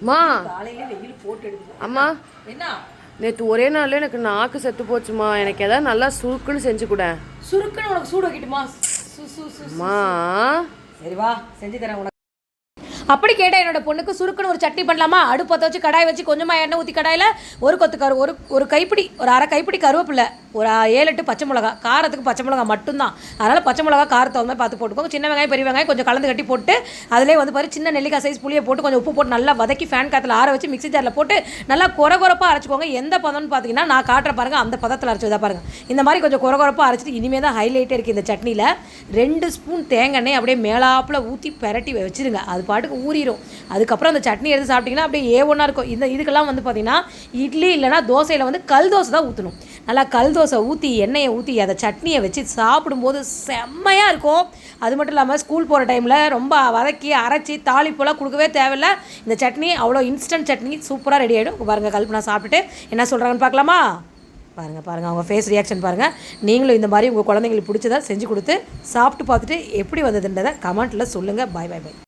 அம்மா காலையில வெயில் போட்டு எடுத்து. அம்மா என்ன நேற்று ஒரே நாளில் எனக்கு நாக்கு செத்து போச்சுமா. எனக்கு எதாவது நல்லா சுருக்குன்னு செஞ்சு கூட. சுருக்குன்னு உனக்கு சூடு வைக்கட்டுமா? அம்மா சரி வா செஞ்சு தரேன் உனக்கு. அப்படி கேட்டால் என்னோட பொண்ணுக்கு சுருக்குன்னு ஒரு சட்னி பண்ணலாமா? அடுப்பத்தை வச்சு கடாய் வச்சு கொஞ்சமாக எண்ணெய் ஊற்றி கடாயில் ஒரு கொத்து ஒரு கைப்பிடி ஒரு அரை கைப்பிடி கருவேப்பிலை, ஒரு 7-8 பச்சை மிளகா. காரத்துக்கு பச்சை மிளகா மட்டும்தான், அதனால் பச்சை மிளகா காரத்தை வந்து பார்த்து போட்டுக்கோங்க. சின்ன வெங்காயம் பெரிய வெங்காயம் கொஞ்சம் கலந்து கட்டி போட்டு அதிலே வந்து பாரு சின்ன நெல்லிக்காய் சைஸ் புளியை போட்டு கொஞ்சம் உப்பு போட்டு நல்லா வதக்கி ஃபேன் காற்றுல ஆற வச்சு மிக்ஸி ஜாரில் போட்டு நல்லா கொரகொரப்பாக அரைச்சிக்கோங்க. எந்த பதம்னு பார்த்தீங்கன்னா நான் காட்டுற பாருங்கள், அந்த பதத்தில் அரைச்சதா பாருங்கள். இந்த மாதிரி கொஞ்சம் கொரகொரப்பாக அரைச்சிட்டு இனிமேல் தான் ஹைலைட்டே இருக்குது இந்த சட்னியில். 2 ஸ்பூன் தேங்காய் எண்ணெய் அப்படியே மேலாப்பில் ஊற்றி பெரட்டி வச்சுருங்க. அது பாட்டுக்கு ஊறிடும். அதுக்கப்புறம் அந்த சட்னி எடுத்து சாப்பிட்டிங்கன்னா அப்படியே ஏ1 இருக்கும். இதுக்கெல்லாம் வந்து பார்த்திங்கன்னா இட்லி இல்லைனா தோசையில் வந்து கல் தோசை தான் ஊற்றணும். நல்லா கல் தோசை ஊற்றி எண்ணெயை ஊற்றி அதை சட்னியை வச்சு சாப்பிடும்போது செம்மையாக இருக்கும். அது மட்டும் இல்லாமல் ஸ்கூல் போகிற டைமில் ரொம்ப வதக்கி அரைச்சி தாளிப்பெல்லாம் கொடுக்கவே தேவையில்லை. இந்த சட்னி அவ்வளோ இன்ஸ்டன்ட் சட்னி சூப்பராக ரெடி ஆகிடும். பாருங்கள் கல்பனா சாப்பிட்டுட்டு என்ன சொல்கிறாங்கன்னு பார்க்கலாமா? பாருங்கள் அவங்க ஃபேஸ் ரியாக்ஷன் பாருங்கள். நீங்களும் இந்த மாதிரி உங்கள் குழந்தைங்களுக்கு பிடிச்சதை செஞ்சு கொடுத்து சாப்பிட்டு பார்த்துட்டு எப்படி வந்ததுன்றதை கமெண்ட்டில் சொல்லுங்கள். பாய் பாய் பாய்.